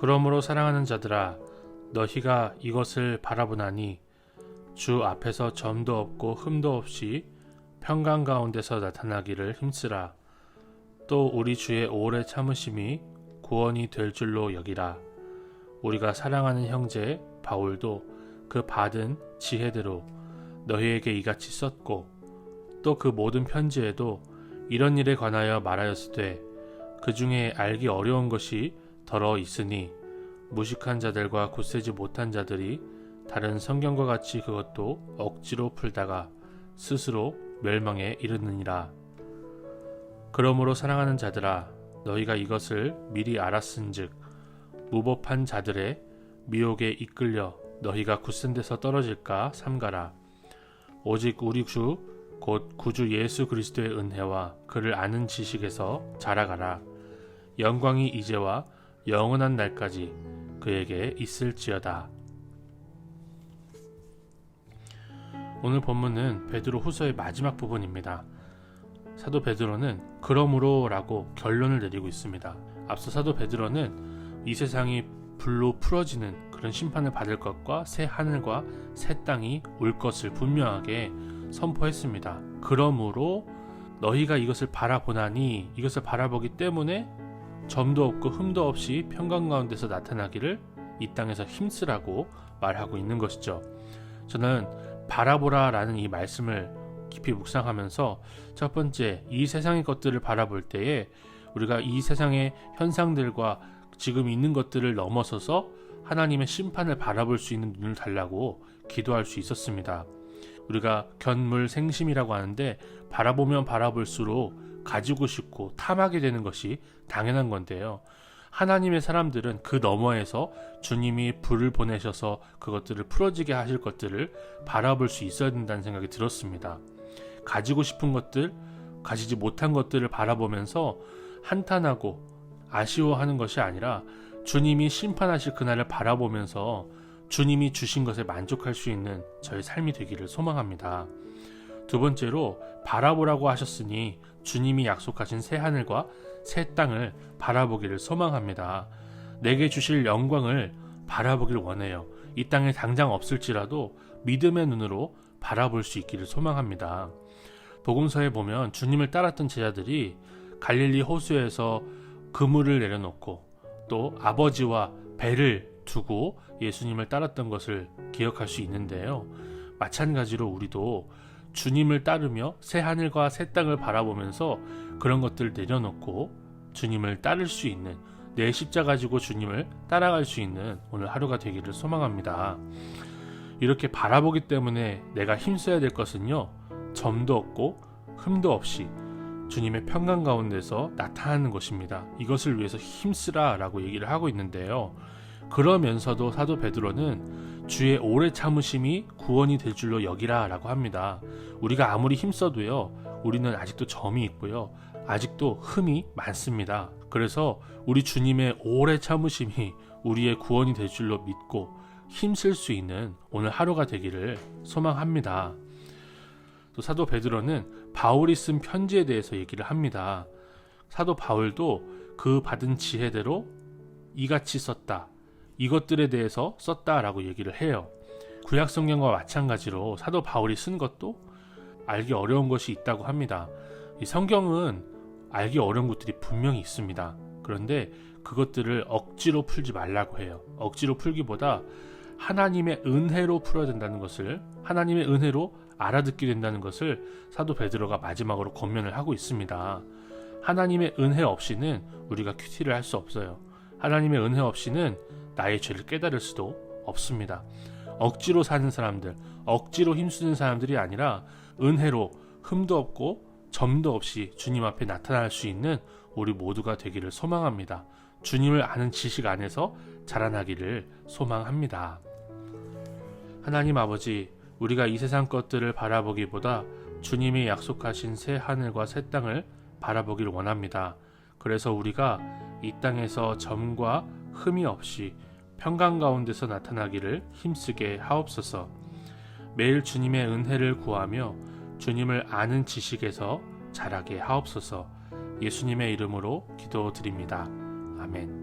그러므로 사랑하는 자들아, 너희가 이것을 바라보나니 주 앞에서 점도 없고 흠도 없이 평강 가운데서 나타나기를 힘쓰라. 또 우리 주의 오래 참으심이 구원이 될 줄로 여기라. 우리가 사랑하는 형제 바울도 그 받은 지혜대로 너희에게 이같이 썼고, 또 그 모든 편지에도 이런 일에 관하여 말하였으되 그 중에 알기 어려운 것이 더러 있으니 무식한 자들과 굳세지 못한 자들이 다른 성경과 같이 그것도 억지로 풀다가 스스로 멸망에 이르느니라. 그러므로 사랑하는 자들아, 너희가 이것을 미리 알았은즉 무법한 자들의 미혹에 이끌려 너희가 굳센 데서 떨어질까 삼가라. 오직 우리 주 곧 구주 예수 그리스도의 은혜와 그를 아는 지식에서 자라가라. 영광이 이제와 영원한 날까지 그에게 있을지어다. 오늘 본문은 베드로 후서의 마지막 부분입니다. 사도 베드로는 그러므로 라고 결론을 내리고 있습니다. 앞서 사도 베드로는 이 세상이 불로 풀어지는 그런 심판을 받을 것과 새 하늘과 새 땅이 올 것을 분명하게 선포했습니다. 그러므로 너희가 이것을 바라보나니, 이것을 바라보기 때문에 점도 없고 흠도 없이 평강 가운데서 나타나기를 이 땅에서 힘쓰라고 말하고 있는 것이죠. 저는 바라보라 라는 이 말씀을 깊이 묵상하면서 첫 번째, 이 세상의 것들을 바라볼 때에 우리가 이 세상의 현상들과 지금 있는 것들을 넘어서서 하나님의 심판을 바라볼 수 있는 눈을 달라고 기도할 수 있었습니다. 우리가 견물생심이라고 하는데 바라보면 바라볼수록 가지고 싶고 탐하게 되는 것이 당연한 건데요. 하나님의 사람들은 그 너머에서 주님이 불을 보내셔서 그것들을 풀어지게 하실 것들을 바라볼 수 있어야 된다는 생각이 들었습니다. 가지고 싶은 것들, 가지지 못한 것들을 바라보면서 한탄하고 아쉬워하는 것이 아니라 주님이 심판하실 그날을 바라보면서 주님이 주신 것에 만족할 수 있는 저의 삶이 되기를 소망합니다. 두 번째로, 바라보라고 하셨으니 주님이 약속하신 새 하늘과 새 땅을 바라보기를 소망합니다. 내게 주실 영광을 바라보길 원해요. 이 땅에 당장 없을지라도 믿음의 눈으로 바라볼 수 있기를 소망합니다. 복음서에 보면 주님을 따랐던 제자들이 갈릴리 호수에서 그물을 내려놓고 또 아버지와 배를 두고 예수님을 따랐던 것을 기억할 수 있는데요. 마찬가지로 우리도 주님을 따르며 새 하늘과 새 땅을 바라보면서 그런 것들을 내려놓고 주님을 따를 수 있는, 내 십자 가지고 주님을 따라갈 수 있는 오늘 하루가 되기를 소망합니다. 이렇게 바라보기 때문에 내가 힘써야 될 것은요, 점도 없고 흠도 없이 주님의 평강 가운데서 나타나는 것입니다. 이것을 위해서 힘쓰라 라고 얘기를 하고 있는데요. 그러면서도 사도 베드로는 주의 오래 참으심이 구원이 될 줄로 여기라 라고 합니다. 우리가 아무리 힘써도요, 우리는 아직도 점이 있고요, 아직도 흠이 많습니다. 그래서 우리 주님의 오래 참으심이 우리의 구원이 될 줄로 믿고 힘쓸 수 있는 오늘 하루가 되기를 소망합니다. 또 사도 베드로는 바울이 쓴 편지에 대해서 얘기를 합니다. 사도 바울도 그 받은 지혜대로 이같이 썼다, 이것들에 대해서 썼다라고 얘기를 해요. 구약 성경과 마찬가지로 사도 바울이 쓴 것도 알기 어려운 것이 있다고 합니다. 이 성경은 알기 어려운 것들이 분명히 있습니다. 그런데 그것들을 억지로 풀지 말라고 해요. 억지로 풀기보다 하나님의 은혜로 풀어야 된다는 것을, 하나님의 은혜로 알아듣게 된다는 것을 사도 베드로가 마지막으로 권면을 하고 있습니다. 하나님의 은혜 없이는 우리가 큐티를 할 수 없어요. 하나님의 은혜 없이는 나의 죄를 깨달을 수도 없습니다. 억지로 사는 사람들, 억지로 힘쓰는 사람들이 아니라 은혜로 흠도 없고 점도 없이 주님 앞에 나타날 수 있는 우리 모두가 되기를 소망합니다. 주님을 아는 지식 안에서 자라나기를 소망합니다. 하나님 아버지, 우리가 이 세상 것들을 바라보기보다 주님이 약속하신 새 하늘과 새 땅을 바라보길 원합니다. 그래서 우리가 이 땅에서 점과 흠이 없이 평강 가운데서 나타나기를 힘쓰게 하옵소서. 매일 주님의 은혜를 구하며 주님을 아는 지식에서 자라게 하옵소서. 예수님의 이름으로 기도드립니다. 아멘.